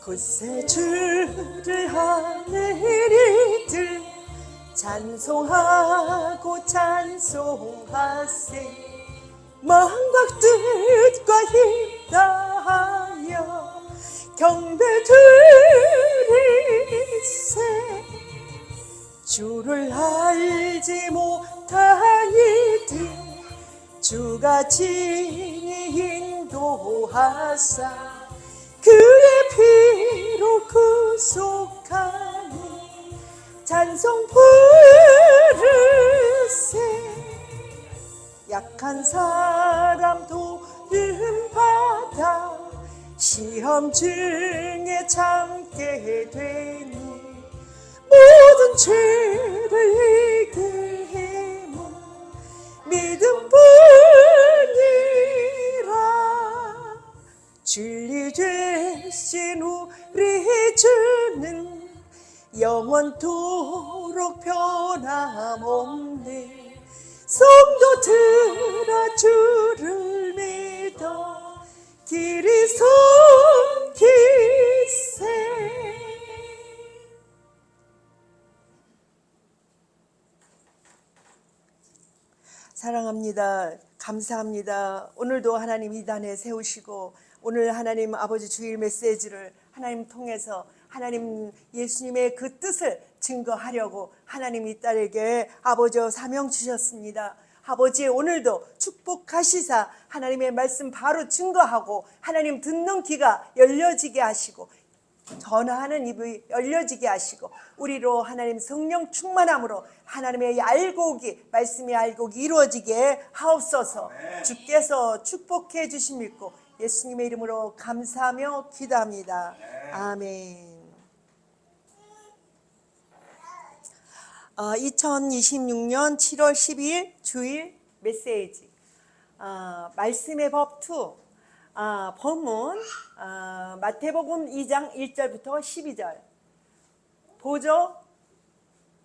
굳세 주를 하늘이들 찬송하고 찬송하세. 마음과 뜻과 힘 다하여 경배 드리세. 주를 알지 못한 이들 주가 친히 인도하사 그의 피로 구속하니 찬송 부르세. 약한 사람 도움 받아 시험 중에 참게 되니 모든 죄를 이길 힘은 믿음뿐이라. 진리 되신 우리 주는 영원토록 변함없네. 성도들아 주를 믿어 길이 섬기세. 사랑합니다. 감사합니다. 오늘도 하나님 이 단에 세우시고 오늘 하나님 아버지 주일 메시지를 하나님 통해서 하나님 예수님의 그 뜻을 증거하려고 하나님 이 딸에게 아버지 사명 주셨습니다. 아버지 오늘도 축복하시사 하나님의 말씀 바로 증거하고 하나님 듣는 귀가 열려지게 하시고 전하는 입이 열려지게 하시고 우리로 하나님 성령 충만함으로 하나님의 알곡이 말씀의 알곡이 이루어지게 하옵소서. 주께서 축복해 주심 믿고 예수님의 이름으로 감사하며 기도합니다. 아멘. 2026년 7월 12일 주일 메시지 말씀의 법 2 본문 마태복음 2장 1절부터 12절, 보조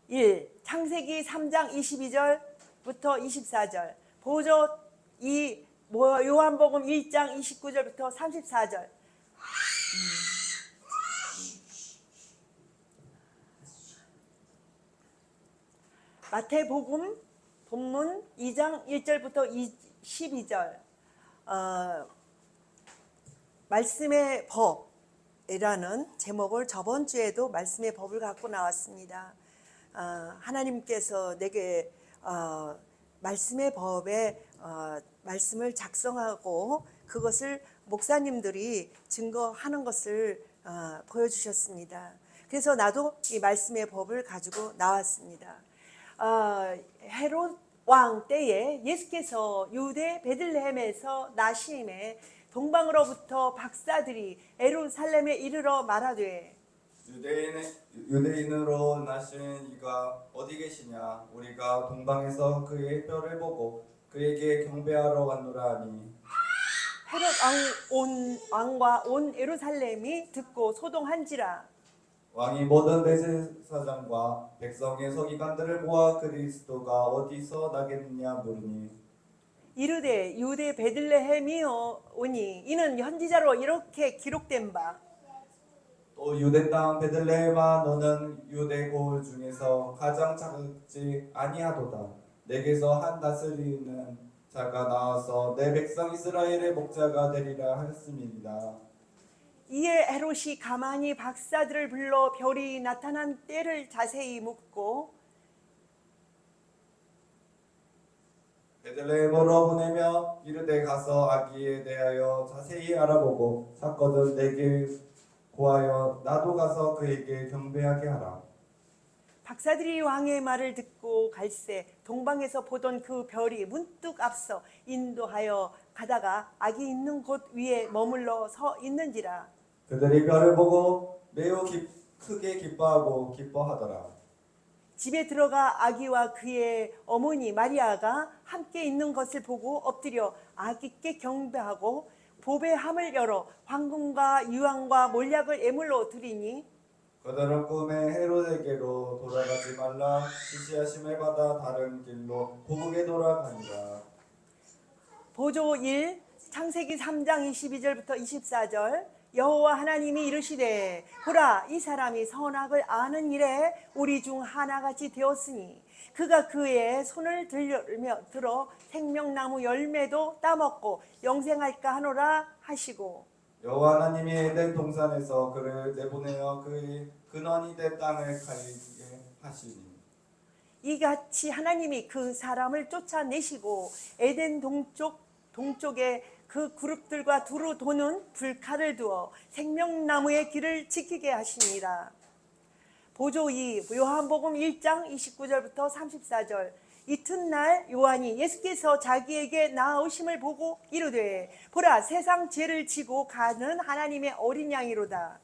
1 창세기 3장 22절부터 24절, 보조 2 요한복음 1장 29절부터 34절. 마태복음 본문 2장 1절부터 12절, 말씀의 법이라는 제목을 저번 주에도 말씀의 법을 갖고 나왔습니다. 하나님께서 내게 말씀의 법에 말씀을 작성하고 그것을 목사님들이 증거하는 것을 보여주셨습니다. 그래서 나도 이 말씀의 법을 가지고 나왔습니다. 헤롯 왕 때에 예수께서 유대 베들레헴에서 나심에 동방으로부터 박사들이 예루살렘에 이르러 말하되 유대인으로 나신 이가 어디 계시냐? 우리가 동방에서 그의 뼈를 보고 그에게 경배하러 왔노라 하니 헤롯 왕과 온 예루살렘이 듣고 소동한지라. 왕이 모든 대제사장과 백성의 서기관들을 모아 그리스도가 어디서 나겠느냐 물으니 이르되 유대 베들레헴이오니 이는 현지자로 이렇게 기록된 바. 또 유대 땅 베들레헴아 너는 유대 고을 중에서 가장 작지 아니하도다. 내게서 한 다스리는 자가 나와서 내 백성 이스라엘의 목자가 되리라 하였음이니라. 이에 헤롯이 가만히 박사들을 불러 별이 나타난 때를 자세히 묻고 베들레헴으로 보내며 이르되 가서 아기에 대하여 자세히 알아보고 사건을 내게 고하여 나도 가서 그에게 경배하게 하라. 박사들이 왕의 말을 듣고 갈새 동방에서 보던 그 별이 문득 앞서 인도하여 가다가 아기 있는 곳 위에 머물러 서 있는지라. 그들이 별을 보고 매우 크게 기뻐하고 기뻐하더라. 집에 들어가 아기와 그의 어머니 마리아가 함께 있는 것을 보고 엎드려 아기께 경배하고 보배 함을 열어 황금과 유황과 몰약을 예물로 드리니 그들은 꿈에 헤롯에게로 돌아가지 말라 지시하심을 받아 다른 길로 고국에 돌아가니라. 보조 1 창세기 3장 22절부터 24절, 여호와 하나님이 이르시되 보라 이 사람이 선악을 아는 일에 우리 중 하나같이 되었으니 그가 그의 손을 들어 생명나무 열매도 따먹고 영생할까 하노라 하시고 여호와 하나님이 에덴 동산에서 그를 내보내어 그의 근원이 된 땅을 가리게 하시니 이같이 하나님이 그 사람을 쫓아내시고 에덴 동쪽에 그 그룹들과 두루 도는 불칼을 두어 생명나무의 길을 지키게 하시니라. 보조 2 요한복음 1장 29절부터 34절. 이튿날 요한이 예수께서 자기에게 나아오심을 보고 이르되 보라 세상 죄를 지고 가는 하나님의 어린 양이로다.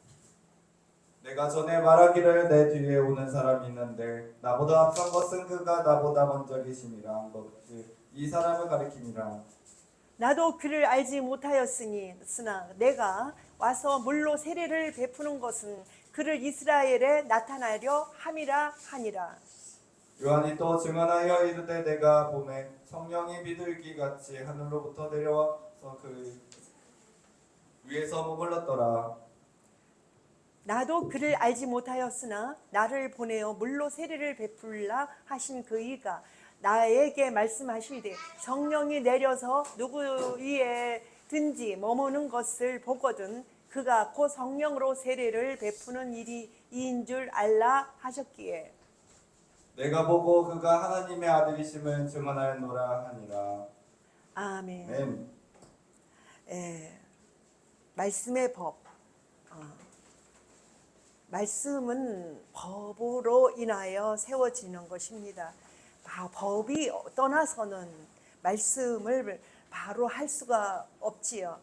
내가 전에 말하기를 내 뒤에 오는 사람이 있는데 나보다 앞선 것은 그가 나보다 먼저 계심이라 한 것이 이 사람을 가리키니라. 나도 그를 알지 못하였으나 내가 와서 물로 세례를 베푸는 것은 그를 이스라엘에 나타나려 함이라 하니라. 요한이 또 증언하여 이르되 내가 봄에 성령이 비둘기같이 하늘로부터 내려와서 그 위에서 머물렀더라. 나도 그를 알지 못하였으나 나를 보내어 물로 세례를 베풀라 하신 그 이가 나에게 말씀하시되 성령이 내려서 누구 위에든지 머무는 것을 보거든 그가 곧 성령으로 세례를 베푸는 일이 이인 줄 알라 하셨기에 내가 보고 그가 하나님의 아들이심을 증언하였노라 하니라. 아멘. 아멘. 말씀의 법. 말씀은 법으로 인하여 세워지는 것입니다. 법이 떠나서는 말씀을 바로 할 수가 없지요.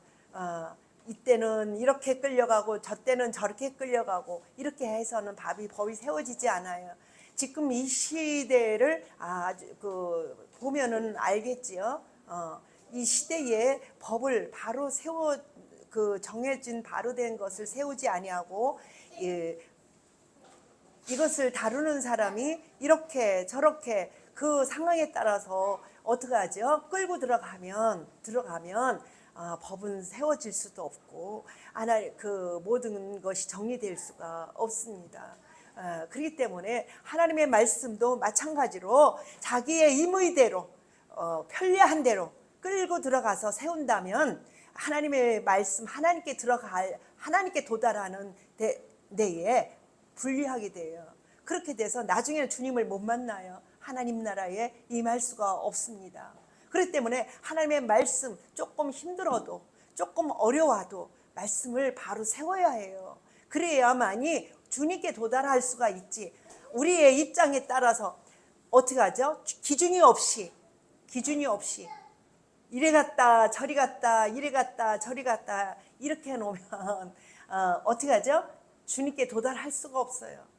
이때는 이렇게 끌려가고 저때는 저렇게 끌려가고 이렇게 해서는 법이 세워지지 않아요. 지금 이 시대를 보면은 알겠지요. 이 시대에 법을 바로 정해진 바로 된 것을 세우지 아니하고 이것을 다루는 사람이 이렇게 저렇게 그 상황에 따라서 어떻게 하죠? 끌고 들어가면 법은 세워질 수도 없고 그 모든 것이 정리될 수가 없습니다. 그렇기 때문에 하나님의 말씀도 마찬가지로 자기의 임의대로 편리한 대로 끌고 들어가서 세운다면 하나님의 말씀 하나님께 도달하는 데에 불리하게 돼요. 그렇게 돼서 나중에는 주님을 못 만나요. 하나님 나라에 임할 수가 없습니다. 그렇기 때문에 하나님의 말씀 조금 힘들어도 조금 어려워도 말씀을 바로 세워야 해요. 그래야만이 주님께 도달할 수가 있지. 우리의 입장에 따라서 어떻게 하죠? 기준이 없이 이래 갔다 저리 갔다 이래 갔다 저리 갔다 이렇게 해놓으면 어떻게 하죠? 주님께 도달할 수가 없어요.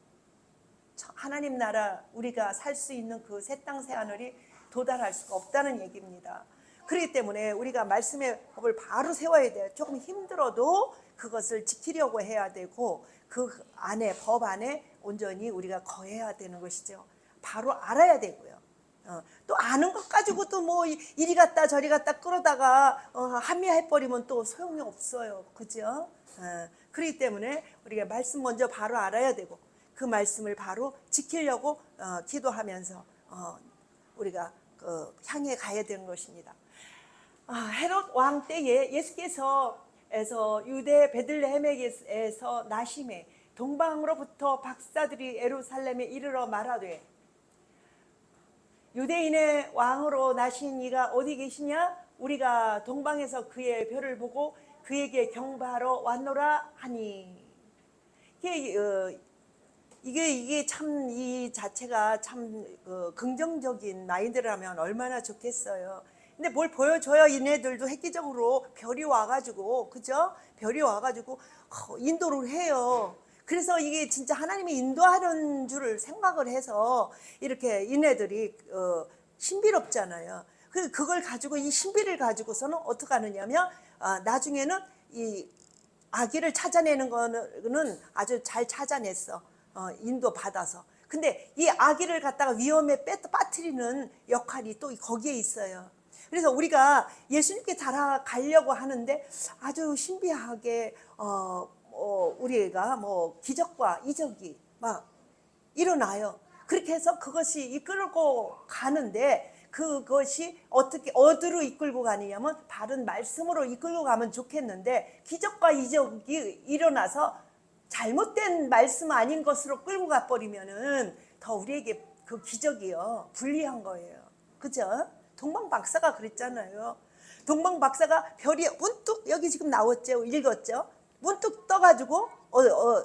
하나님 나라 우리가 살 수 있는 그 새 땅 새 하늘이 도달할 수가 없다는 얘기입니다. 그렇기 때문에 우리가 말씀의 법을 바로 세워야 돼요. 조금 힘들어도 그것을 지키려고 해야 되고 그 안에 법 안에 온전히 우리가 거해야 되는 것이죠. 바로 알아야 되고요. 또 아는 것 가지고 또 뭐 이리 갔다 저리 갔다 끌어다가 합리해버리면 또 소용이 없어요. 그죠? 그렇기 때문에 우리가 말씀 먼저 바로 알아야 되고 그 말씀을 바로 지키려고 기도하면서 우리가 향해 가야 되는 것입니다. 헤롯 왕 때에 예수께서 유대 베들레헴에서 나심에 동방으로부터 박사들이 예루살렘에 이르러 말하되 유대인의 왕으로 나신 이가 어디 계시냐? 우리가 동방에서 그의 별을 보고 그에게 경배하러 왔노라 하니 이게 참 이 자체가 참 긍정적인 마인드라면 얼마나 좋겠어요. 근데 뭘 보여줘요? 얘네들도 획기적으로 별이 와가지고 그죠? 별이 와가지고 인도를 해요. 그래서 이게 진짜 하나님이 인도하는 줄을 생각을 해서 이렇게 얘네들이 신비롭잖아요. 그걸 가지고 이 신비를 가지고서는 어떻게 하느냐면 나중에는 이 아기를 찾아내는 거는 아주 잘 찾아냈어. 인도 받아서. 근데 이 아기를 갖다가 위험에 빠뜨리는 역할이 또 거기에 있어요. 그래서 우리가 예수님께 달아가려고 하는데 아주 신비하게 우리가 뭐 기적과 이적이 막 일어나요. 그렇게 해서 그것이 이끌고 가는데 그것이 어떻게 어디로 이끌고 가느냐면 바른 말씀으로 이끌고 가면 좋겠는데 기적과 이적이 일어나서 잘못된 말씀 아닌 것으로 끌고 가버리면은 더 우리에게 그 기적이요 불리한 거예요. 그죠? 동방 박사가 그랬잖아요. 동방 박사가 별이 문득 여기 지금 나왔죠. 읽었죠. 문득 떠가지고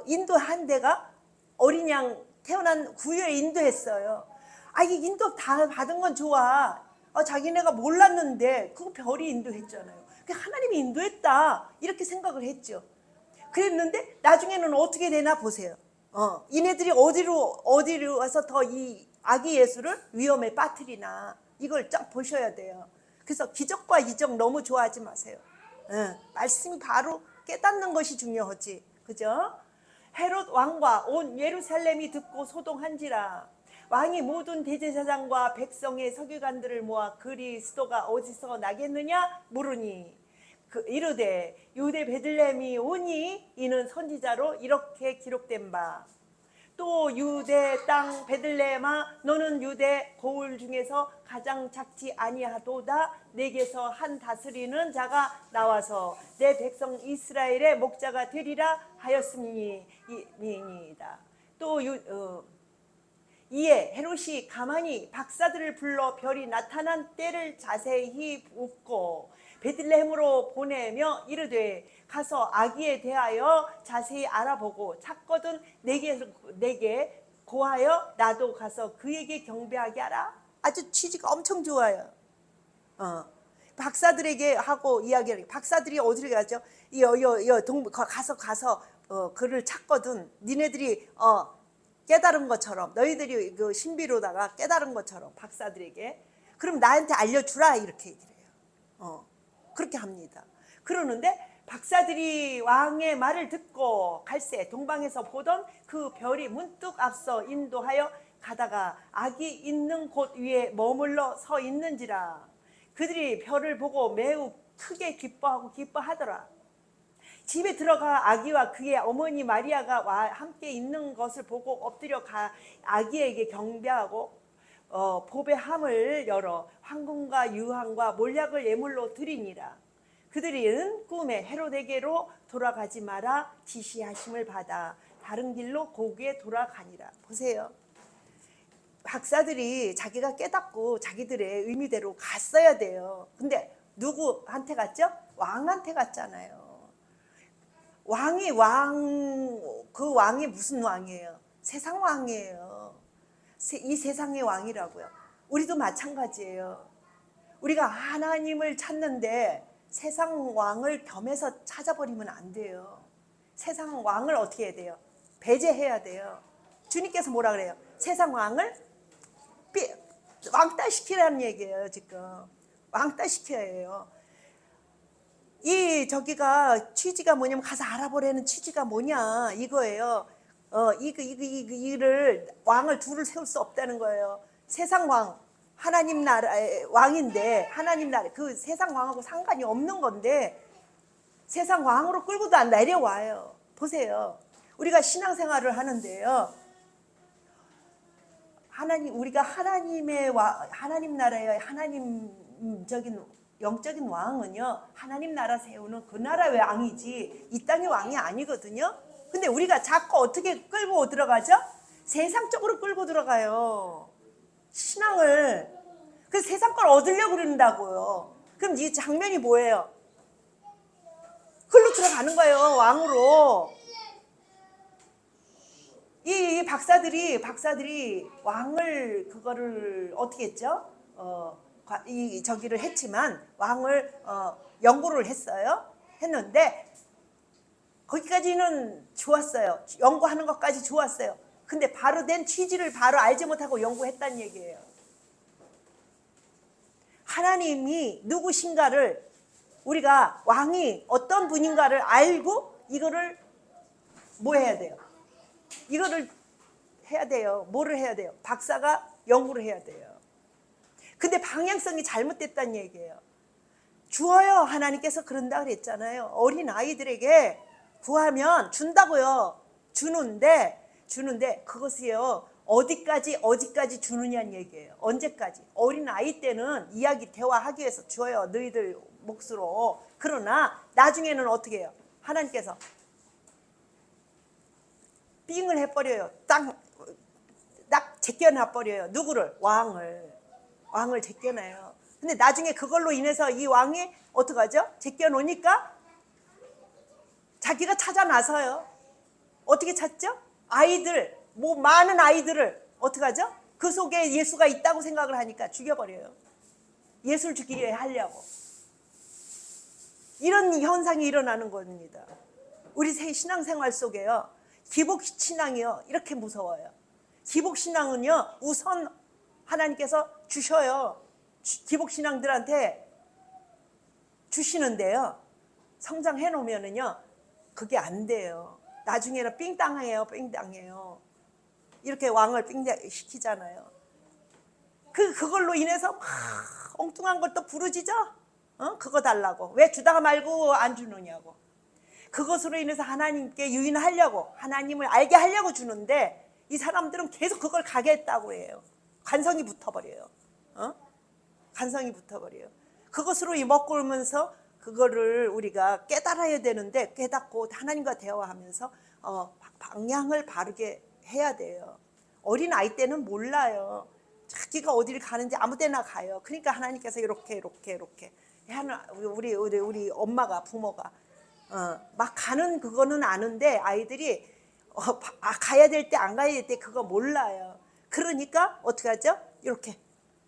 인도 한 대가 어린 양 태어난 구유에 인도했어요. 아, 이 인도 다 받은 건 좋아. 자기네가 몰랐는데 그거 별이 인도했잖아요. 하나님이 인도했다 이렇게 생각을 했죠. 그랬는데 나중에는 어떻게 되나 보세요. 이네들이 어디로 와서 더 이 아기 예수를 위험에 빠뜨리나 이걸 쫙 보셔야 돼요. 그래서 기적과 이적 너무 좋아하지 마세요. 말씀이 바로 깨닫는 것이 중요하지. 그죠? 헤롯 왕과 온 예루살렘이 듣고 소동한지라. 왕이 모든 대제사장과 백성의 서기관들을 모아 그리스도가 어디서 나겠느냐 물으니 이르되 유대 베들레헴이 오니 이는 선지자로 이렇게 기록된 바. 또 유대 땅 베들레헴아 너는 유대 고을 중에서 가장 작지 아니하도다. 내게서 한 다스리는 자가 나와서 내 백성 이스라엘의 목자가 되리라 하였음이니이다. 또 이에 헤롯이 가만히 박사들을 불러 별이 나타난 때를 자세히 묻고 베들레헴으로 보내며 이르되 가서 아기에 대하여 자세히 알아보고 찾거든 내게 고하여 나도 가서 그에게 경배하게 하라. 아주 취지가 엄청 좋아요. 박사들에게 하고 이야기를 박사들이 어디를 가죠? 가서 그를 찾거든 내들이 깨달은 것처럼 너희들이 그 신비로다가 깨달은 것처럼 박사들에게 그럼 나한테 알려주라 이렇게 얘기를 해요. 그렇게 합니다. 그러는데 박사들이 왕의 말을 듣고 갈새 동방에서 보던 그 별이 문득 앞서 인도하여 가다가 아기 있는 곳 위에 머물러 서 있는지라. 그들이 별을 보고 매우 크게 기뻐하더라. 집에 들어가 아기와 그의 어머니 마리아가 함께 있는 것을 보고 엎드려 아기에게 경배하고 보배함을 열어 황금과 유황과 몰약을 예물로 드리니라. 그들은 꿈에 헤롯에게로 돌아가지 마라 지시하심을 받아 다른 길로 고국에 돌아가니라. 보세요. 박사들이 자기가 깨닫고 자기들의 의미대로 갔어야 돼요. 근데 누구한테 갔죠? 왕한테 갔잖아요. 그 왕이 무슨 왕이에요? 세상 왕이에요. 이 세상의 왕이라고요. 우리도 마찬가지예요. 우리가 하나님을 찾는데 세상 왕을 겸해서 찾아버리면 안 돼요. 세상 왕을 어떻게 해야 돼요? 배제해야 돼요. 주님께서 뭐라 그래요? 세상 왕을 왕따시키라는 얘기예요. 지금 왕따시켜야 해요. 저기가 취지가 뭐냐면 가서 알아보라는 취지가 뭐냐 이거예요. 이를 왕을 둘을 세울 수 없다는 거예요. 세상 왕 하나님 나라의 왕인데 하나님 나라 그 세상 왕하고 상관이 없는 건데 세상 왕으로 끌고도 안 내려와요. 보세요. 우리가 신앙생활을 하는데요. 우리가 하나님 나라의 하나님적인 영적인 왕은요 하나님 나라 세우는 그 나라의 왕이지 이 땅의 왕이 아니거든요. 근데 우리가 자꾸 어떻게 끌고 들어가죠? 세상적으로 끌고 들어가요. 신앙을. 그래서 세상 걸 얻으려고 그런다고요. 그럼 이 장면이 뭐예요? 끌로 들어가는 거예요. 왕으로. 이 박사들이 왕을 그거를 어떻게 했죠? 저기를 했지만 왕을 연구를 했는데 거기까지는 좋았어요. 연구하는 것까지 좋았어요. 근데 바로 된 취지를 바로 알지 못하고 연구했다는 얘기예요. 하나님이 누구신가를 우리가 왕이 어떤 분인가를 알고 이거를 뭐 해야 돼요? 이거를 해야 돼요. 뭐를 해야 돼요? 박사가 연구를 해야 돼요. 근데 방향성이 잘못됐다는 얘기예요. 주어요. 하나님께서 그런다 그랬잖아요. 어린 아이들에게 구하면 준다고요. 주는데 그것이요. 어디까지 주느냐는 얘기예요. 언제까지? 어린 아이 때는 이야기 대화하기 위해서 줘요. 너희들 몫으로. 그러나 나중에는 어떻게 해요? 하나님께서 삥을 해버려요. 딱 제껴놔버려요. 누구를? 왕을 제껴놔요. 근데 나중에 그걸로 인해서 이 왕이 어떡하죠? 제껴놓으니까 자기가 찾아 나서요. 어떻게 찾죠? 많은 아이들을 어떡하죠? 그 속에 예수가 있다고 생각을 하니까 죽여버려요. 예수를 죽이려 하려고. 이런 현상이 일어나는 겁니다. 우리 신앙생활 속에요. 기복신앙이요. 이렇게 무서워요. 기복신앙은요. 우선 하나님께서 주셔요. 기복신앙들한테 주시는데요. 성장해 놓으면은요. 그게 안 돼요. 나중에는 삥땅해요. 이렇게 왕을 삥시키잖아요. 그걸로 인해서 막 엉뚱한 것도 부르짖어. 그거 달라고. 왜 주다가 말고 안 주느냐고. 그것으로 인해서 하나님께 유인하려고, 하나님을 알게 하려고 주는데 이 사람들은 계속 그걸 가게 했다고 해요. 관성이 붙어버려요. 관성이 붙어버려요. 그것으로 먹고 오면서 그거를 우리가 깨달아야 되는데 깨닫고 하나님과 대화하면서 방향을 바르게 해야 돼요. 어린 아이 때는 몰라요. 자기가 어디를 가는지 아무 데나 가요. 그러니까 하나님께서 이렇게 우리 엄마가 부모가 막 가는 그거는 아는데 아이들이 가야 될 때 안 가야 될 때 그거 몰라요. 그러니까 어떻게 하죠?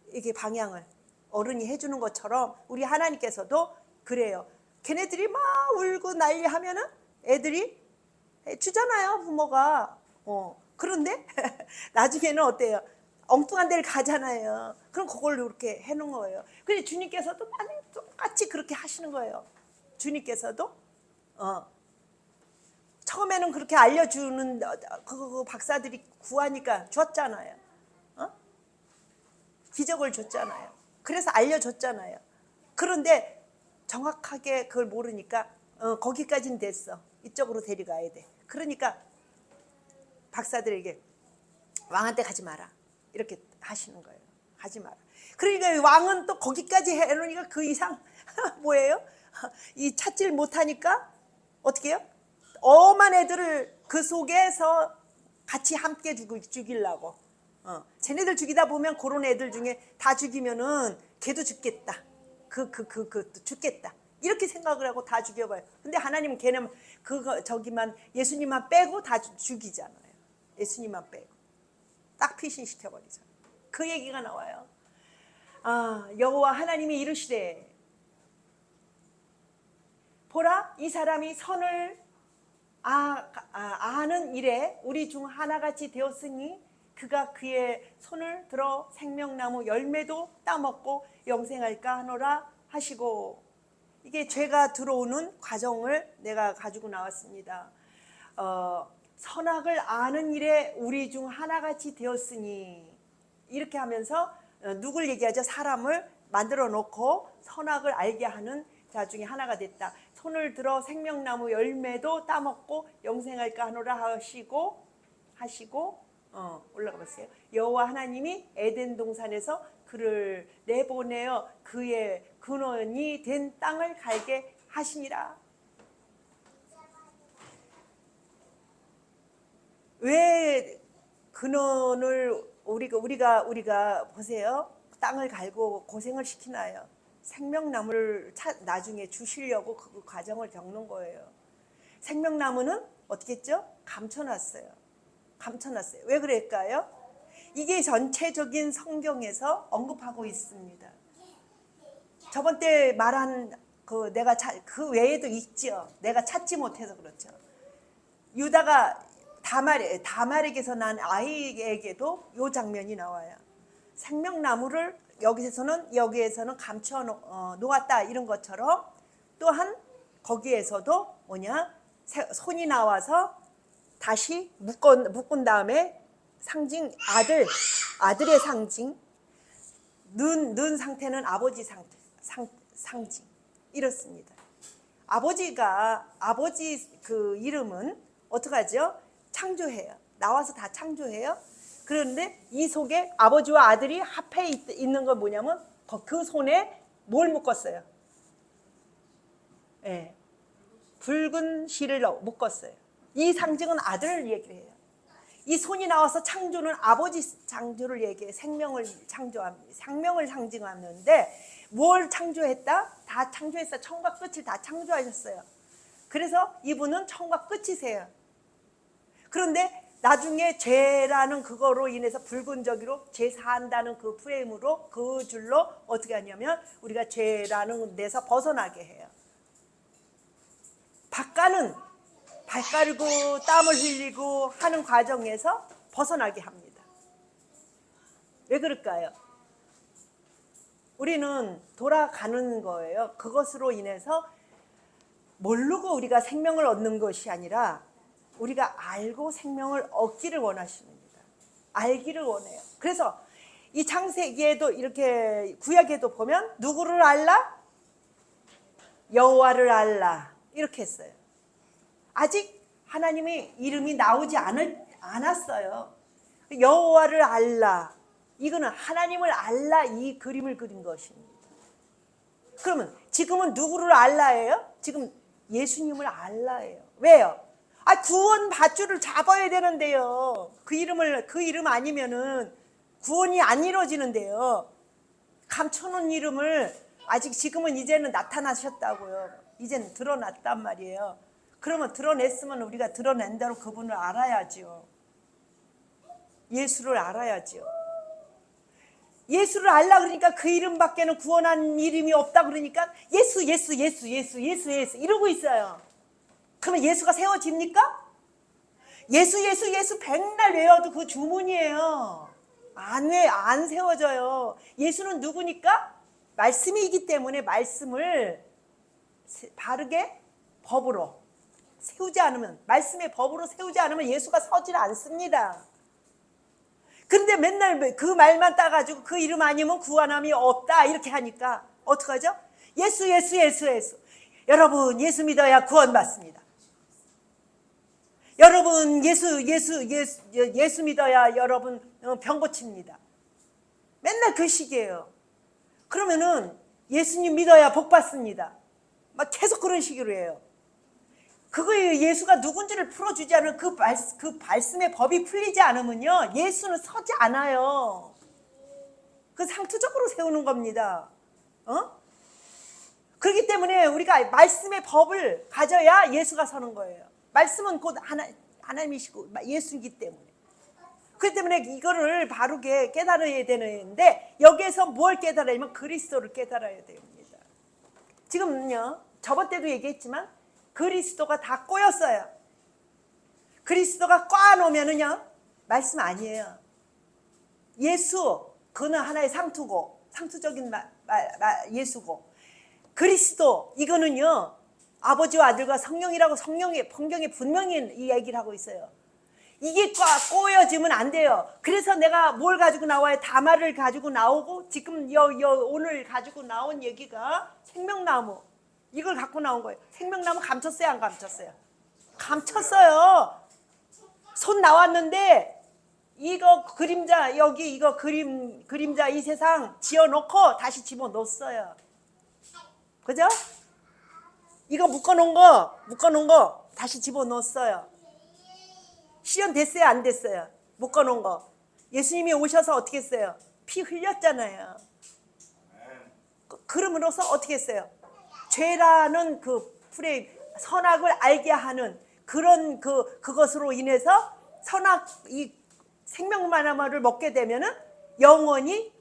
이게 방향을 어른이 해주는 것처럼 우리 하나님께서도 그래요. 걔네들이 막 울고 난리하면은 애들이 주잖아요, 부모가. 그런데 나중에는 어때요? 엉뚱한 데를 가잖아요. 그럼 그걸 이렇게 해놓은 거예요. 근데 주님께서도 많이 똑같이 그렇게 하시는 거예요. 주님께서도 처음에는 그렇게 알려주는 그 박사들이 구하니까 줬잖아요. 기적을 줬잖아요. 그래서 알려줬잖아요. 그런데 정확하게 그걸 모르니까 거기까지는 됐어. 이쪽으로 데려가야 돼. 그러니까 박사들에게 왕한테 가지 마라. 이렇게 하시는 거예요. 가지 마라. 그러니까 왕은 또 거기까지 해놓으니까 그 이상 뭐예요? 이 찾지를 못하니까 어떻게 해요? 엄한 애들을 그 속에서 같이 함께 죽이려고. 쟤네들 죽이다 보면 그런 애들 중에 다 죽이면은 걔도 죽겠다. 죽겠다. 이렇게 생각을 하고 다 죽여봐요. 근데 하나님은 걔는 예수님만 빼고 다 죽이잖아요. 예수님만 빼고. 딱 피신시켜버리잖아요. 그 얘기가 나와요. 여호와 하나님이 이르시되 보라 이 사람이 선을 아는 일에 우리 중 하나같이 되었으니 그가 그의 손을 들어 생명나무 열매도 따먹고 영생할까 하노라 하시고. 이게 죄가 들어오는 과정을 내가 가지고 나왔습니다. 선악을 아는 일에 우리 중 하나같이 되었으니 이렇게 하면서 누굴 얘기하죠? 사람을 만들어 놓고 선악을 알게 하는 자 중에 하나가 됐다. 손을 들어 생명나무 열매도 따먹고 영생할까 하노라 하시고 올라가 보세요. 여호와 하나님이 에덴 동산에서 그를 내보내어 그의 근원이 된 땅을 갈게 하시니라. 왜 근원을 우리가 보세요. 땅을 갈고 고생을 시키나요? 생명나무를 나중에 주시려고 그 과정을 겪는 거예요. 생명나무는 어떻게 했죠? 감춰놨어요. 왜 그럴까요? 이게 전체적인 성경에서 언급하고 있습니다. 저번 때 말한 그 외에도 있죠. 내가 찾지 못해서 그렇죠. 유다가 다말에게서 난 아이에게도 이 장면이 나와요. 생명나무를 여기에서는 감춰 놓았다 이런 것처럼 또한 거기에서도 손이 나와서 다시 묶은 다음에 상징 아들의 상징 는 상태는 아버지 상징. 이렇습니다. 아버지 그 이름은 어떡하죠? 창조해요. 나와서 다 창조해요. 그런데 이 속에 아버지와 아들이 합해 있는 건 뭐냐면 그 손에 뭘 묶었어요? 예, 붉은 실을 묶었어요. 이 상징은 아들을 얘기해요. 이 손이 나와서 창조는 아버지 창조를 얘기해. 생명을 창조합니다. 생명을 상징하는데 뭘 창조했다? 다 창조했어요. 처음과 끝을 다 창조하셨어요. 그래서 이분은 처음과 끝이세요. 그런데 나중에 죄라는 그거로 인해서 붉은저기로 죄 사한다는 그 프레임으로 그 줄로 어떻게 하냐면 우리가 죄라는 데서 벗어나게 해요. 바깥은 발 깔고 땀을 흘리고 하는 과정에서 벗어나게 합니다. 왜 그럴까요? 우리는 돌아가는 거예요. 그것으로 인해서 모르고 우리가 생명을 얻는 것이 아니라 우리가 알고 생명을 얻기를 원하십니다. 알기를 원해요. 그래서 이 창세기에도 이렇게 구약에도 보면 누구를 알라? 여호와를 알라. 이렇게 했어요. 아직 하나님의 이름이 나오지 않았어요. 여호와를 알라. 이거는 하나님을 알라 이 그림을 그린 것입니다. 그러면 지금은 누구를 알라예요? 지금 예수님을 알라예요. 왜요? 구원 밧줄을 잡아야 되는데요. 그 이름 아니면은 구원이 안 이루어지는데요. 감춰놓은 이름을 아직 지금은 이제는 나타나셨다고요. 이제는 드러났단 말이에요. 그러면 드러냈으면 우리가 드러낸 대로 그분을 알아야죠. 예수를 알아야죠. 예수를 알라 그러니까 그 이름밖에는 구원한 이름이 없다 그러니까 예수 이러고 있어요. 그러면 예수가 세워집니까? 예수 백날 외워도 그 주문이에요. 안 세워져요. 예수는 누구니까? 말씀이기 때문에 말씀을 바르게 법으로 세우지 않으면, 말씀의 법으로 세우지 않으면 예수가 서질 않습니다. 근데 맨날 그 말만 따가지고 그 이름 아니면 구원함이 없다 이렇게 하니까 어떡하죠? 예수. 여러분 예수 믿어야 구원받습니다. 여러분 예수 믿어야 여러분 병 고칩니다. 맨날 그 식이에요. 그러면은 예수님 믿어야 복 받습니다. 막 계속 그런 식으로 해요. 그거에 예수가 누군지를 풀어주지 않으면 그 말씀의 법이 풀리지 않으면요 예수는 서지 않아요. 그 상투적으로 세우는 겁니다. 그렇기 때문에 우리가 말씀의 법을 가져야 예수가 서는 거예요. 말씀은 곧 하나님이시고 예수이기 때문에. 그렇기 때문에 이거를 바르게 깨달아야 되는데 여기에서 뭘 깨달아야면 그리스도를 깨달아야 됩니다. 지금요 저번 때도 얘기했지만 그리스도가 다 꼬였어요. 그리스도가 꽈놓으면은요 말씀 아니에요. 예수 그는 하나의 상투적인 예수고 그리스도 이거는요 아버지와 아들과 성령이라고 성경에 분명히 이 얘기를 하고 있어요. 이게 꼬여지면 안 돼요. 그래서 내가 뭘 가지고 나와요? 다말을 가지고 나오고 지금 오늘 가지고 나온 얘기가 생명나무 이걸 갖고 나온 거예요. 생명나무 감췄어요? 안 감췄어요? 감췄어요. 손 나왔는데 이거 그림자 여기 이거 그림자 이 세상 지어놓고 다시 집어넣었어요. 그죠? 이거 묶어놓은 거 다시 집어넣었어요. 실현됐어요? 안 됐어요? 묶어놓은 거. 예수님이 오셔서 어떻게 했어요? 피 흘렸잖아요. 그럼으로써 어떻게 했어요? 죄라는 그 프레임, 선악을 알게 하는 그런 그것으로 인해서 이 생명만화를 먹게 되면은 영원히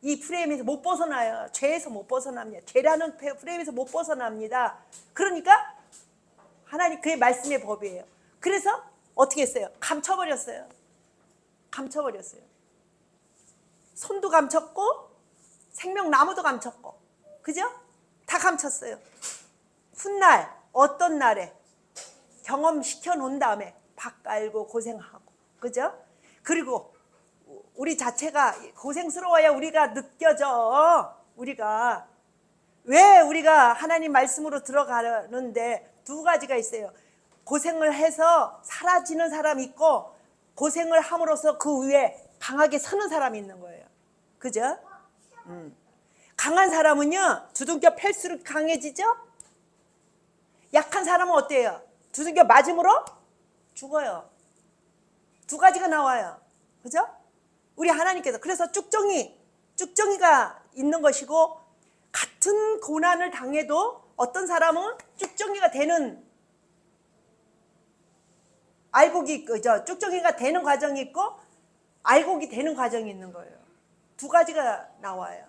이 프레임에서 못 벗어나요. 죄에서 못 벗어납니다. 죄라는 프레임에서 못 벗어납니다. 그러니까 하나님 그의 말씀의 법이에요. 그래서 어떻게 했어요? 감춰버렸어요. 손도 감췄고 생명나무도 감췄고 그죠? 다 감췄어요. 훗날 어떤 날에 경험시켜 놓은 다음에 밥 깔고 고생하고 그죠? 그리고 우리 자체가 고생스러워야 우리가 느껴져. 왜 우리가 하나님 말씀으로 들어가는데 두 가지가 있어요. 고생을 해서 사라지는 사람이 있고 고생을 함으로써 그 위에 강하게 서는 사람이 있는 거예요. 그죠? 강한 사람은요 두들겨 팰수록 강해지죠. 약한 사람은 어때요? 두들겨 맞음으로 죽어요. 두 가지가 나와요. 그죠? 우리 하나님께서 그래서 쭉정이가 있는 것이고, 같은 고난을 당해도 어떤 사람은 쭉정이가 되는 쭉정이가 되는 과정이 있고 알곡이 되는 과정이 있는 거예요. 두 가지가 나와요.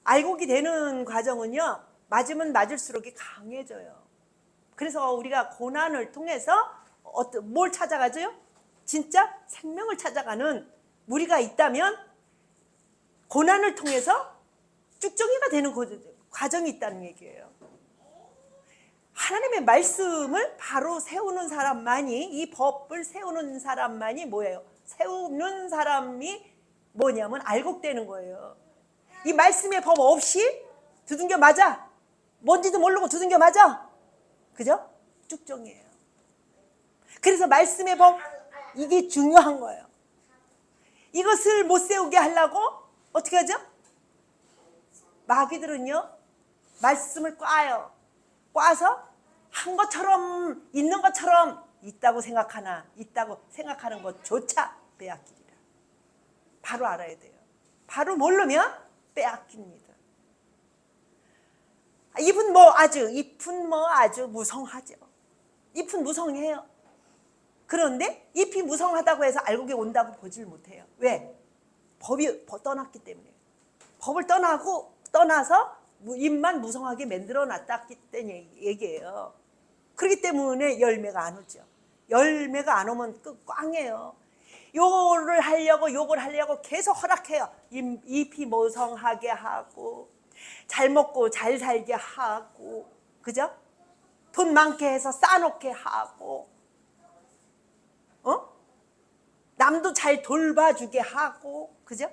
알곡이 되는 과정은요 맞으면 맞을수록 강해져요. 그래서 우리가 고난을 통해서 뭘 찾아가죠? 진짜 생명을 찾아가는 무리가 있다면 고난을 통해서 쭉정이가 되는 과정이 있다는 얘기예요. 하나님의 말씀을 바로 세우는 사람만이, 이 법을 세우는 사람만이 뭐예요? 세우는 사람이 뭐냐면 알곡되는 거예요. 이 말씀의 법 없이 두둥겨 맞아. 뭔지도 모르고 두둥겨 맞아. 그죠? 쭉정이에요. 그래서 말씀의 법, 이게 중요한 거예요. 이것을 못 세우게 하려고 어떻게 하죠? 마귀들은요 말씀을 꽈서 한 것처럼 있는 것처럼 있다고 생각하는 것조차 빼앗기리라. 바로 알아야 돼요. 바로 모르면 빼앗깁니다. 잎은 아주 무성하죠. 잎은 무성해요. 그런데 잎이 무성하다고 해서 알곡이 온다고 보질 못해요. 왜? 법이 떠났기 때문에. 법을 떠나서 잎만 무성하게 만들어 놨다기 때문에 얘기예요. 그렇기 때문에 열매가 안 오죠. 열매가 안 오면 꽝이에요. 요걸 하려고 계속 허락해요. 잎이 무성하게 하고 잘 먹고 잘 살게 하고, 그죠? 돈 많게 해서 싸놓게 하고, 남도 잘 돌봐주게 하고, 그죠?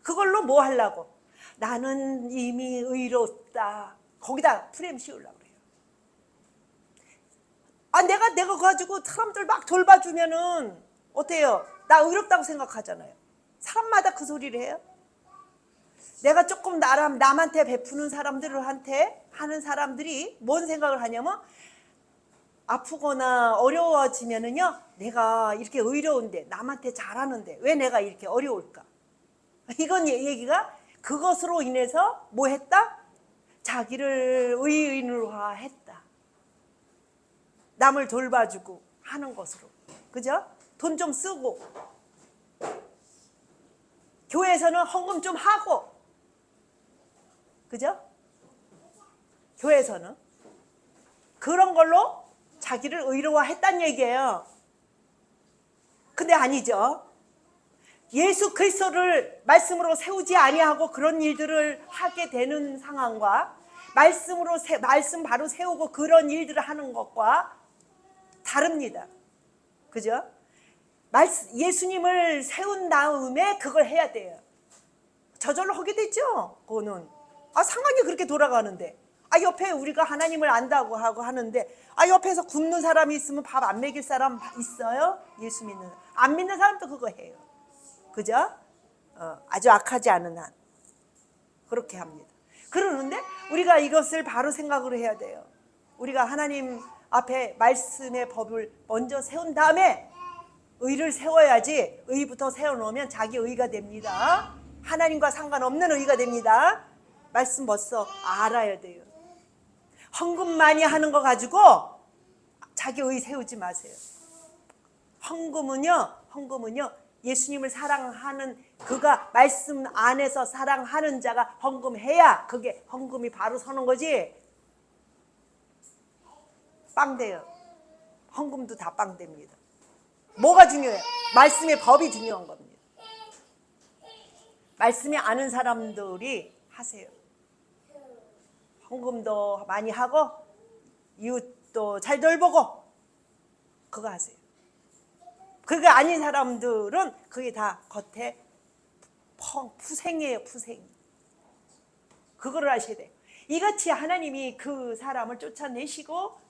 그걸로 뭐 하려고? 나는 이미 의롭다. 거기다 프레임 씌우려고 그래요. 내가 가지고 사람들 막 돌봐주면은 어때요? 나 의롭다고 생각하잖아요. 사람마다 그 소리를 해요. 내가 조금 남한테 베푸는 사람들한테 하는 사람들이 뭔 생각을 하냐면, 아프거나 어려워지면은요 내가 이렇게 의로운데 남한테 잘하는데 왜 내가 이렇게 어려울까? 이건 얘기가 그것으로 인해서 뭐 했다? 자기를 의인화했다. 남을 돌봐주고 하는 것으로. 그죠? 돈 좀 쓰고, 교회에서는 헌금 좀 하고, 그죠? 교회에서는 그런 걸로 자기를 의로화했단 얘기예요. 근데 아니죠. 예수 그리스도를 말씀으로 세우지 아니하고 그런 일들을 하게 되는 상황과 말씀 바로 세우고 그런 일들을 하는 것과 다릅니다. 그죠? 예수님을 세운 다음에 그걸 해야 돼요. 저절로 하게 되죠. 그거는 상황이 그렇게 돌아가는데, 옆에 우리가 하나님을 안다고 하고 하는데, 옆에서 굶는 사람이 있으면 밥 안 먹일 사람 있어요? 예수 믿는, 안 믿는 사람도 그거 해요. 그죠? 아주 악하지 않은 한 그렇게 합니다. 그러는데 우리가 이것을 바로 생각으로 해야 돼요. 우리가 하나님 앞에 말씀의 법을 먼저 세운 다음에 의를 세워야지. 의부터 세워놓으면 자기 의가 됩니다. 하나님과 상관없는 의가 됩니다. 말씀 벌써 알아야 돼요. 헌금 많이 하는 거 가지고 자기 의 세우지 마세요. 헌금은요 예수님을 사랑하는, 그가 말씀 안에서 사랑하는 자가 헌금해야 그게 헌금이 바로 서는 거지. 빵돼요. 헌금도 다 빵됩니다. 뭐가 중요해요? 말씀의 법이 중요한 겁니다. 말씀이 아는 사람들이 하세요. 헌금도 많이 하고 이웃도 잘 돌보고 그거 하세요. 그게 아닌 사람들은 그게 다 겉에 푸생이에요. 푸생. 그거를 아셔야 돼요. 이같이 하나님이 그 사람을 쫓아내시고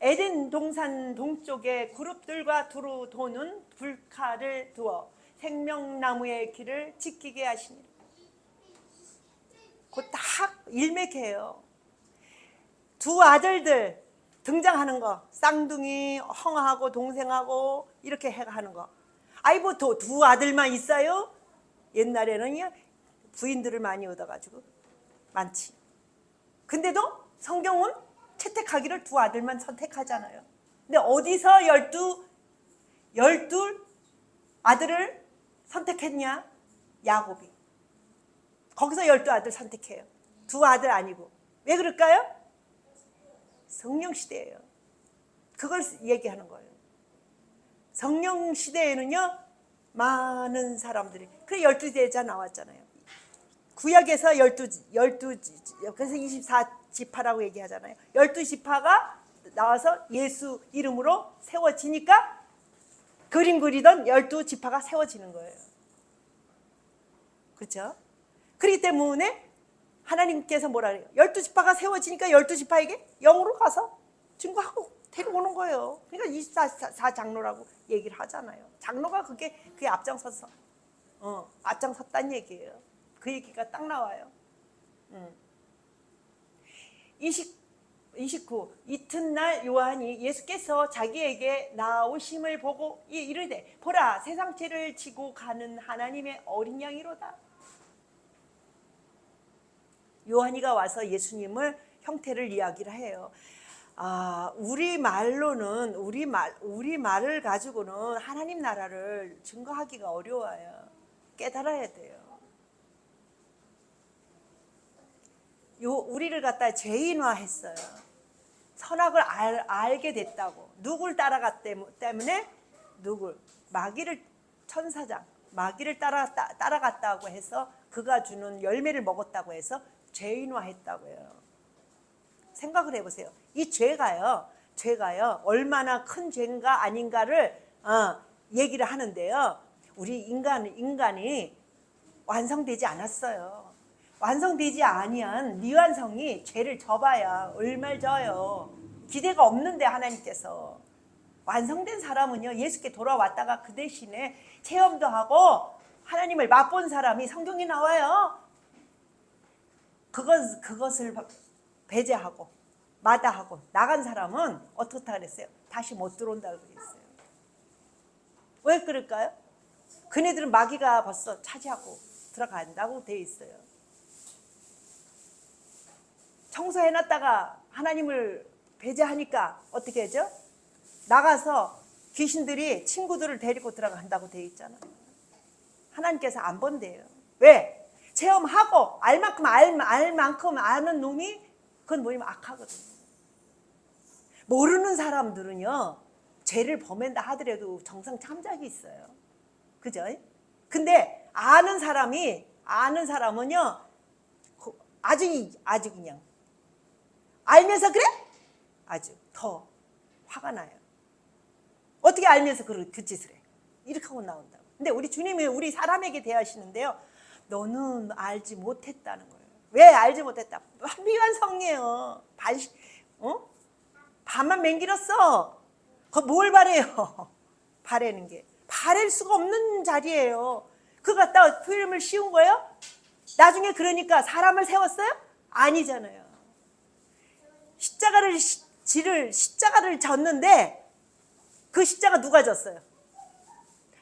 에덴 동산 동쪽에 그룹들과 두루 도는 불칼을 두어 생명나무의 길을 지키게 하시니. 그거 딱 일맥해요. 두 아들들 등장하는 거, 쌍둥이 형하고 동생하고 이렇게 하는 거. 아이 뭐 두 아들만 있어요? 옛날에는 부인들을 많이 얻어가지고 많지. 근데도 성경은 채택하기를 두 아들만 선택하잖아요. 근데 어디서 열두 아들을 선택했냐? 야곱이. 거기서 12아들 선택해요. 두 아들 아니고. 왜 그럴까요? 성령 시대예요. 그걸 얘기하는 거예요. 성령 시대에는요, 많은 사람들이. 그래 12제자 나왔잖아요. 구약에서 12 그래서 24지파라고 얘기하잖아요. 12지파가 나와서 예수 이름으로 세워지니까 그림 그리던 12지파가 세워지는 거예요. 그렇죠? 그렇기 때문에 하나님께서 뭐라 그래요? 12지파가 세워지니까 12지파에게 영으로 가서 증거하고 데려오는 거예요. 그러니까 24장로라고 얘기를 하잖아요. 장로가 그게 앞장섰다는 얘기예요. 그 얘기가 딱 나와요. 29 이튿날 요한이 예수께서 자기에게 나오심을 보고 이르되 보라 세상 죄를 지고 가는 하나님의 어린 양이로다. 요한이가 와서 예수님을 형태를 이야기를 해요. 우리 말로는 우리 말을 가지고는 하나님 나라를 증거하기가 어려워요. 깨달아야 돼요. 우리를 갖다 죄인화했어요. 선악을 알게 됐다고. 누굴 따라갔기 때문에 마귀를 천사장 마귀를 따라갔다고 해서 그가 주는 열매를 먹었다고 해서 죄인화했다고요. 생각을 해보세요. 이 죄가요 얼마나 큰 죄인가 아닌가를 얘기를 하는데요. 우리 인간이 완성되지 않았어요. 완성되지 아니한 미완성이 죄를 져봐야 얼마를 져요. 기대가 없는데 하나님께서. 완성된 사람은요 예수께 돌아왔다가 그 대신에 체험도 하고 하나님을 맛본 사람이 성경에 나와요. 그것을 배제하고 마다하고 나간 사람은 어떻다 그랬어요? 다시 못 들어온다고 그랬어요. 왜 그럴까요? 그네들은 마귀가 벌써 차지하고 들어간다고 돼 있어요. 청소해놨다가 하나님을 배제하니까 어떻게 하죠? 나가서 귀신들이 친구들을 데리고 들어간다고 돼 있잖아요. 하나님께서 안 본대요. 왜? 체험하고 알 만큼 아는 놈이 그건 뭐냐면 악하거든요. 모르는 사람들은요 죄를 범한다 하더라도 정상 참작이 있어요. 그죠? 근데 아는 사람은요 아주 그냥 알면서 그래? 아주 더 화가 나요. 어떻게 알면서 그 짓을 해? 이렇게 하고 나온다고. 근데 우리 주님이 우리 사람에게 대하시는데요. 너는 알지 못했다는 거예요. 왜 알지 못했다? 미완성이에요. 반만 맹길었어. 그거 뭘 바래요? 바라는 게. 바랄 수가 없는 자리예요. 그거 갖다가 표현을 씌운 거예요? 나중에 그러니까 사람을 세웠어요? 아니잖아요. 십자가를 졌는데 그 십자가 누가 졌어요?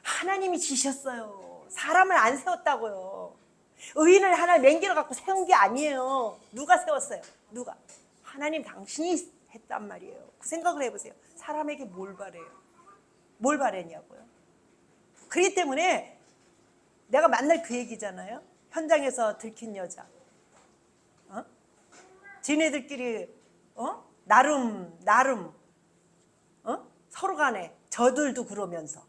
하나님이 지셨어요. 사람을 안 세웠다고요. 의인을 하나 맹기로 갖고 세운 게 아니에요. 누가 세웠어요? 누가? 하나님 당신이 했단 말이에요. 그 생각을 해보세요. 사람에게 뭘 바래요? 뭘 바랬냐고요. 그렇기 때문에 내가 맨날 그 얘기잖아요. 현장에서 들킨 여자. 지네들끼리 나름 서로 간에 저들도 그러면서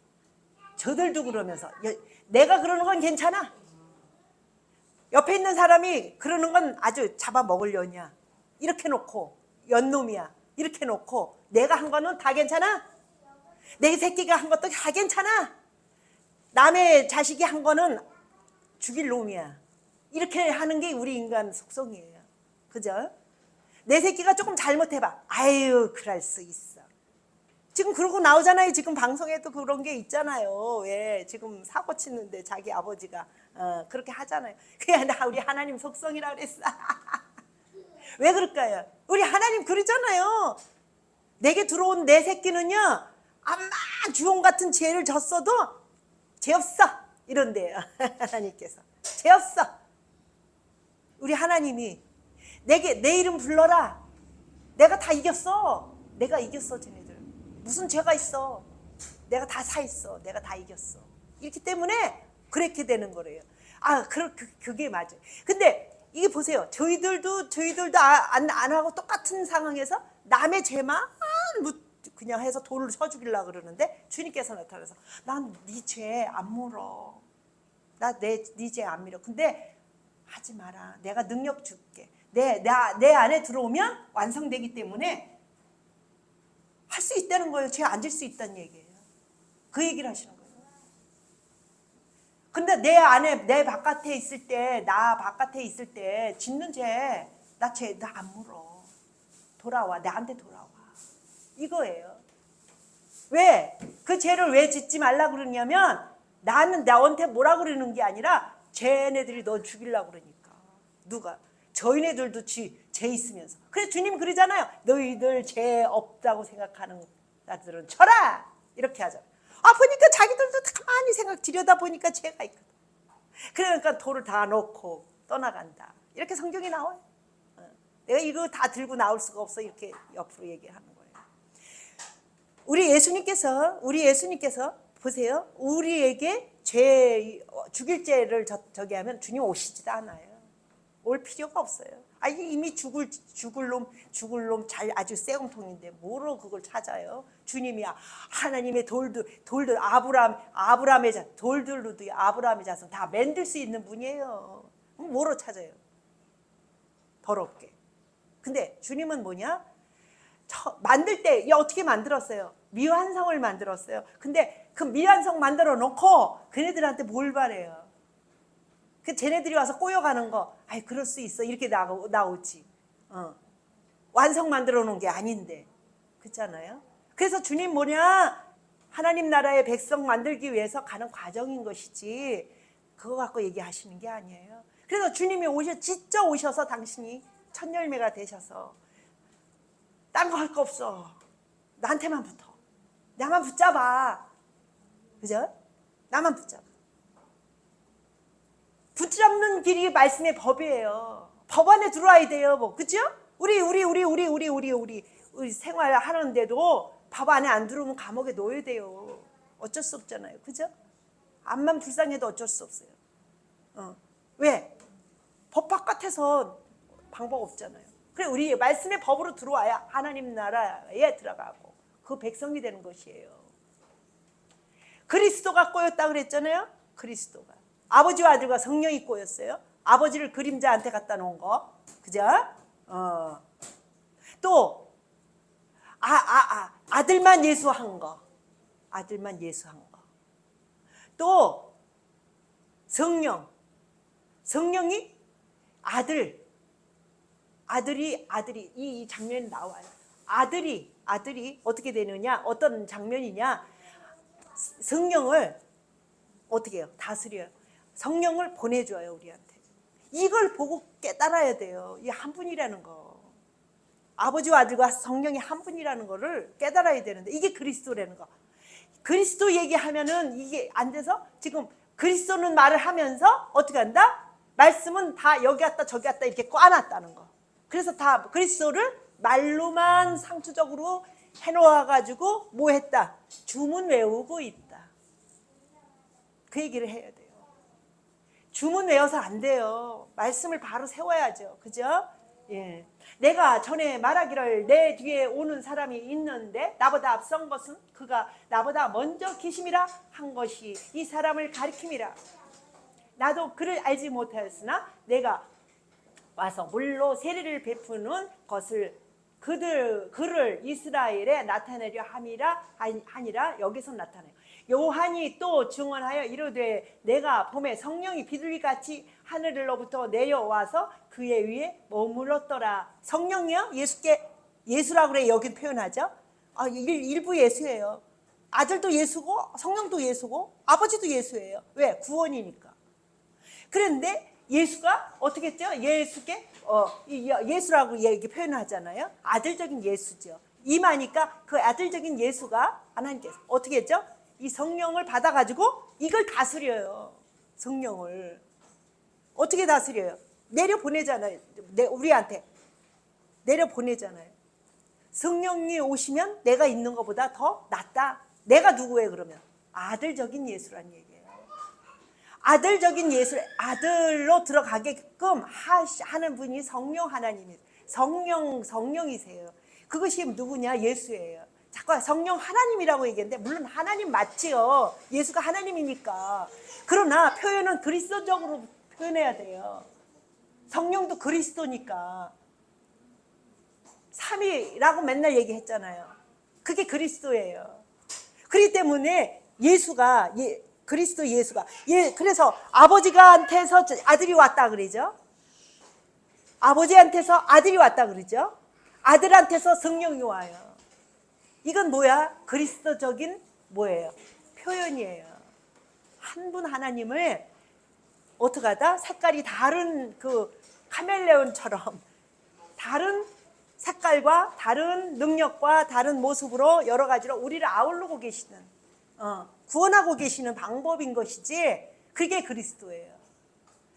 내가 그러는 건 괜찮아. 옆에 있는 사람이 그러는 건 아주 잡아먹으려냐. 이렇게 놓고 연놈이야. 이렇게 놓고 내가 한 거는 다 괜찮아. 내 새끼가 한 것도 다 괜찮아. 남의 자식이 한 거는 죽일 놈이야. 이렇게 하는 게 우리 인간 속성이에요. 그죠? 내 새끼가 조금 잘못해봐. 아유, 그럴 수 있어. 지금 그러고 나오잖아요. 지금 방송에도 그런 게 있잖아요. 왜 지금 사고 치는데 자기 아버지가 그렇게 하잖아요. 그게 우리 하나님 속성이라 그랬어. 왜 그럴까요? 우리 하나님 그러잖아요. 내게 들어온 내 새끼는요, 암만 주홍 같은 죄를 졌어도 죄 없어 이런데요. 하나님께서 죄 없어. 우리 하나님이 내게 내 이름 불러라. 내가 다 이겼어. 내가 이겼어. 쟤네들 무슨 죄가 있어. 내가 다 사했어. 내가 다 이겼어. 이렇기 때문에 그렇게 되는 거래요. 그게 맞아요. 근데 이게 보세요. 저희들도 안 하고 똑같은 상황에서 남의 죄만 그냥 해서 돌을 쳐 죽이려고 그러는데 주님께서 나타나서 난 네 죄 안 물어. 나 네 죄 안 밀어. 근데 하지 마라. 내가 능력 줄게. 내 안에 들어오면 완성되기 때문에 할 수 있다는 거예요. 죄 안 질 수 있다는 얘기예요. 그 얘기를 하시는 거예요. 근데 내 안에 내 바깥에 있을 때, 나 바깥에 있을 때 짓는 죄, 나 안 물어. 돌아와. 나한테 돌아와. 이거예요. 왜? 그 죄를 왜 짓지 말라 그러냐면 나는 나한테 뭐라 그러는 게 아니라 쟤네들이 너 죽이려고 그러니까. 누가? 저희네들도 죄 있으면서. 그래 주님 그러잖아요. 너희들 죄 없다고 생각하는 자들은 쳐라. 이렇게 하잖아요. 보니까 자기들도 가만히 들여다보니까 죄가 있거든. 그러니까 돌을 다 놓고 떠나간다. 이렇게 성경이 나와요. 내가 이거 다 들고 나올 수가 없어. 이렇게 옆으로 얘기하는 거예요. 우리 예수님께서 보세요. 우리에게 죽일 죄를 저기 하면 주님 오시지도 않아요. 올 필요가 없어요. 이미 죽을 놈 아주 쇠공통인데 뭐로 그걸 찾아요? 주님이 하나님의 돌들 아브라함의 돌들로도 아브라함의 자손 다 만들 수 있는 분이에요. 뭐로 찾아요? 더럽게. 근데 주님은 뭐냐? 만들 때 어떻게 만들었어요? 미완성을 만들었어요. 근데 그 미완성 만들어 놓고 그네들한테 뭘 바래요? 쟤네들이 와서 꼬여가는 거, 그럴 수 있어. 이렇게 나오지. 완성 만들어 놓은 게 아닌데. 그렇잖아요? 그래서 주님 뭐냐? 하나님 나라의 백성 만들기 위해서 가는 과정인 것이지, 그거 갖고 얘기하시는 게 아니에요. 그래서 주님이 직접 오셔서 당신이 첫 열매가 되셔서, 딴 거 할 거 없어. 나한테만 붙어. 나만 붙잡아. 그죠? 나만 붙잡아. 붙잡는 길이 말씀의 법이에요. 법 안에 들어와야 돼요. 뭐, 그죠? 우리 생활하는데도 법 안에 안 들어오면 감옥에 놓여야 돼요. 어쩔 수 없잖아요. 그죠? 암만 불쌍해도 어쩔 수 없어요. 왜? 법 바깥에서 방법 없잖아요. 그래, 우리 말씀의 법으로 들어와야 하나님 나라에 들어가고 그 백성이 되는 것이에요. 그리스도가 꼬였다 그랬잖아요. 그리스도가. 아버지와 아들과 성령이 꼬였어요. 아버지를 그림자한테 갖다 놓은 거. 그죠? 또 아들만 예수한 거. 아들만 예수한 거. 또 성령이 아들이 이 장면이 나와요. 아들이 어떻게 되느냐? 어떤 장면이냐? 성령을 어떻게 해요? 다스려요. 성령을 보내줘요, 우리한테. 이걸 보고 깨달아야 돼요. 이 한 분이라는 거. 아버지와 아들과 성령이 한 분이라는 거를 깨달아야 되는데, 이게 그리스도라는 거. 그리스도 얘기하면은 이게 안 돼서 지금 그리스도는 말을 하면서 어떻게 한다? 말씀은 다 여기 갔다 저기 갔다 이렇게 꽈놨다는 거. 그래서 다 그리스도를 말로만 상투적으로 해놓아가지고 뭐 했다? 주문 외우고 있다. 그 얘기를 해야 돼요. 주문 외워서 안 돼요. 말씀을 바로 세워야죠. 그죠? 예. 내가 전에 말하기를 내 뒤에 오는 사람이 있는데 나보다 앞선 것은 그가 나보다 먼저 계심이라 한 것이 이 사람을 가리킴이라. 나도 그를 알지 못하였으나 내가 와서 물로 세례를 베푸는 것을 그를 이스라엘에 나타내려 하니라. 여기서 나타나요. 요한이 또 증언하여 이르되 내가 봄에 성령이 비둘기같이 하늘로부터 내려와서 그의 위에 머물렀더라. 성령이요? 예수라고 그래. 여기 표현하죠. 일부 예수예요. 아들도 예수고 성령도 예수고 아버지도 예수예요. 왜? 구원이니까. 그런데 예수가 어떻게 했죠? 예수라고 얘기 표현하잖아요. 아들적인 예수죠. 임하니까 그 아들적인 예수가 하나님께서 어떻게 했죠? 이 성령을 받아가지고 이걸 다스려요. 성령을 어떻게 다스려요? 내려 보내잖아요. 우리한테 내려 보내잖아요. 성령이 오시면 내가 있는 것보다 더 낫다. 내가 누구예요 그러면? 아들적인 예수란 얘기예요. 아들적인 예수, 아들로 들어가게끔 하는 분이 성령 하나님이세요. 성령이세요. 그것이 누구냐? 예수예요. 자꾸 성령 하나님이라고 얘기했는데 물론 하나님 맞지요. 예수가 하나님이니까. 그러나 표현은 그리스도적으로 표현해야 돼요. 성령도 그리스도니까. 삼위라고 맨날 얘기했잖아요. 그게 그리스도예요. 그렇기 때문에 그리스도 예수가 그래서 아버지한테서 아들이 왔다 그러죠. 아버지한테서 아들이 왔다 그러죠. 아들한테서 성령이 와요. 이건 뭐야? 그리스도적인 뭐예요? 표현이에요. 한 분 하나님을 어떻게 하다? 색깔이 다른 그 카멜레온처럼 다른 색깔과 다른 능력과 다른 모습으로 여러 가지로 우리를 아우르고 계시는 구원하고 계시는 방법인 것이지 그게 그리스도예요.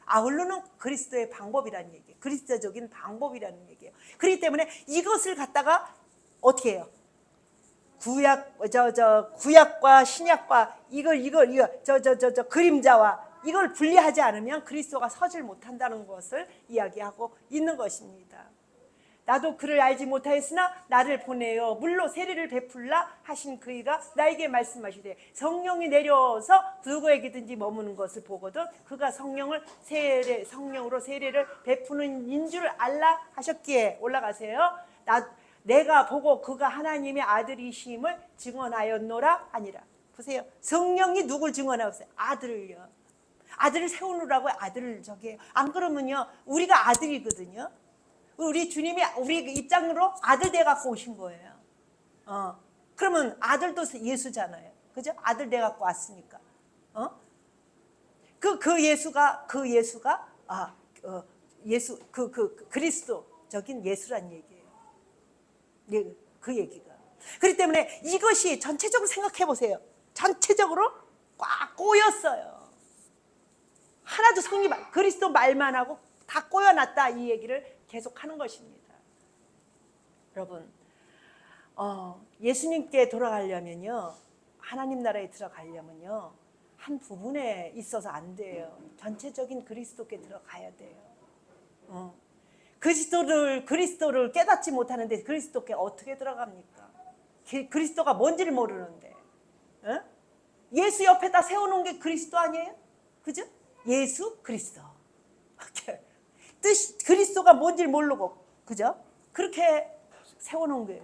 아우르는 그리스도의 방법이라는 얘기예요. 그리스도적인 방법이라는 얘기예요. 그렇기 때문에 이것을 갖다가 어떻게 해요? 구약과 신약과 그림자와 이걸 분리하지 않으면 그리스도가 서질 못한다는 것을 이야기하고 있는 것입니다. 나도 그를 알지 못하였으나 나를 보내어 물로 세례를 베풀라 하신 그이가 나에게 말씀하시되 성령이 내려서 누구에게든지 머무는 것을 보거든 그가 성령으로 세례를 베푸는 인줄 알라 하셨기에 올라가세요. 내가 보고 그가 하나님의 아들이심을 증언하였노라 하니라. 보세요. 성령이 누굴 증언하였어요? 아들을요. 아들을 세우느라고 아들을 안 그러면요 우리가 아들이거든요. 우리 주님이 우리 입장으로 아들 돼 갖고 오신 거예요. 그러면 아들도 예수잖아요. 그죠? 아들 돼 갖고 왔으니까. 그 예수가 그리스도적인 예수란 얘기예요. 그 얘기가. 그렇기 때문에 이것이 전체적으로 생각해 보세요. 전체적으로 꽉 꼬였어요. 하나도 그리스도 말만 하고 다 꼬여놨다 이 얘기를 계속하는 것입니다. 여러분, 예수님께 돌아가려면요, 하나님 나라에 들어가려면요, 한 부분에 있어서 안 돼요. 전체적인 그리스도께 들어가야 돼요. 그리스도를 깨닫지 못하는데 그리스도께 어떻게 들어갑니까? 그리스도가 뭔지를 모르는데, 예수 옆에다 세워놓은 게 그리스도 아니에요? 그죠? 예수 그리스도. 그리스도가 뭔지를 모르고, 그죠? 그렇게 세워놓은 거예요.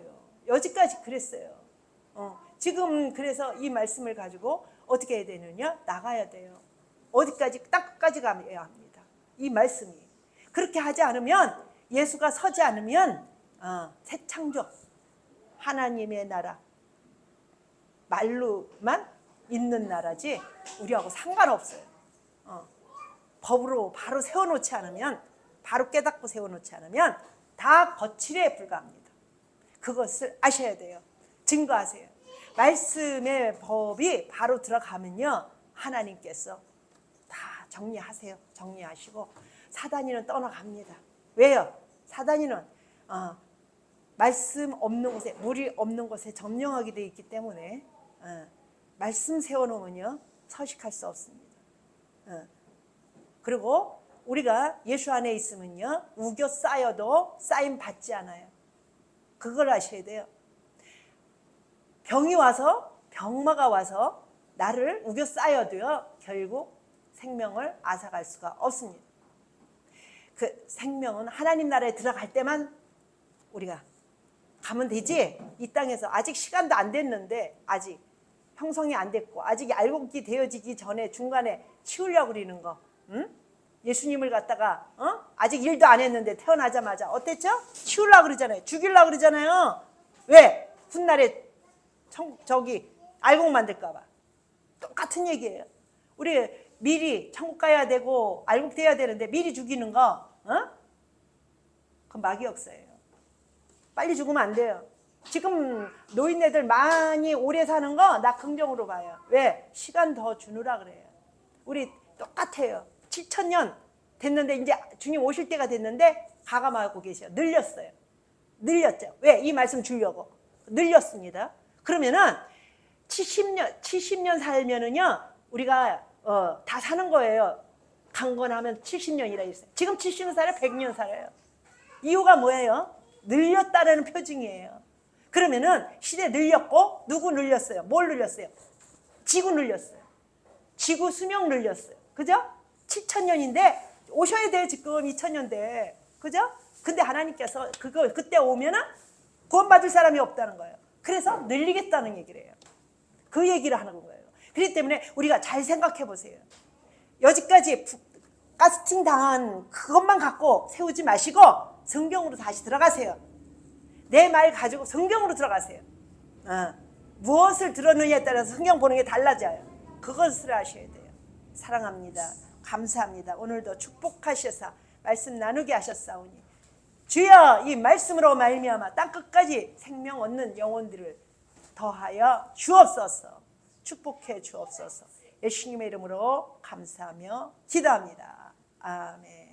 여지까지 그랬어요. 지금 그래서 이 말씀을 가지고 어떻게 해야 되느냐? 나가야 돼요. 어디까지? 땅끝까지 가야 합니다. 이 말씀이. 그렇게 하지 않으면, 예수가 서지 않으면 새 창조, 하나님의 나라, 말로만 있는 나라지 우리하고 상관없어요. 법으로 바로 세워놓지 않으면, 바로 깨닫고 세워놓지 않으면 다 거칠에 불과합니다. 그것을 아셔야 돼요. 증거하세요. 말씀의 법이 바로 들어가면요, 하나님께서 다 정리하세요. 정리하시고 사단이는 떠나갑니다. 왜요? 사단이는 말씀 없는 곳에, 물이 없는 곳에 점령하게 되어 있기 때문에 말씀 세워놓으면요 서식할 수 없습니다. 그리고 우리가 예수 안에 있으면요 우겨 쌓여도 쌓임 받지 않아요. 그걸 아셔야 돼요. 병마가 와서 나를 우겨 쌓여도요 결국 생명을 앗아갈 수가 없습니다. 그 생명은 하나님 나라에 들어갈 때만 우리가 가면 되지. 이 땅에서 아직 시간도 안 됐는데, 아직 형성이 안 됐고 아직 알곡이 되어지기 전에 중간에 치우려고 그러는 거. 응? 예수님을 갖다가 아직 일도 안 했는데 태어나자마자 어땠죠? 치우려고 그러잖아요. 죽이려고 그러잖아요. 왜? 훗날에 저기 알곡 만들까 봐. 똑같은 얘기예요. 우리 미리 천국 가야 되고 알곡 돼야 되는데 미리 죽이는 거, 그건 마귀역사예요. 빨리 죽으면 안 돼요. 지금 노인네들 많이 오래 사는 거 나 긍정으로 봐요. 왜? 시간 더 주느라 그래요. 우리 똑같아요. 7,000년 됐는데 이제 주님 오실 때가 됐는데 가감하고 계셔. 늘렸어요. 늘렸죠. 왜? 이 말씀 주려고. 늘렸습니다. 그러면은 70년 살면은요 우리가 다 사는 거예요. 강건하면 70년이라 했어요. 지금 70년 살아요? 100년 살아요. 이유가 뭐예요? 늘렸다라는 표징이에요. 그러면은 시대 늘렸고 누구 늘렸어요? 뭘 늘렸어요? 지구 늘렸어요. 지구 수명 늘렸어요. 그죠? 7,000년인데 오셔야 돼요. 지금 2,000년대. 그죠? 근데 하나님께서 그때 오면은 구원받을 사람이 없다는 거예요. 그래서 늘리겠다는 얘기를 해요. 그 얘기를 하는 거예요. 그렇기 때문에 우리가 잘 생각해 보세요. 여지까지 가스팅 당한 그것만 갖고 세우지 마시고 성경으로 다시 들어가세요. 내 말 가지고 성경으로 들어가세요. 무엇을 들었느냐에 따라서 성경 보는 게 달라져요. 그것을 하셔야 돼요. 사랑합니다. 감사합니다. 오늘도 축복하셔서 말씀 나누게 하셨사오니 주여 이 말씀으로 말미암아 땅끝까지 생명 얻는 영혼들을 더하여 주옵소서. 축복해 주옵소서. 예수님의 이름으로 감사하며 기도합니다. 아멘.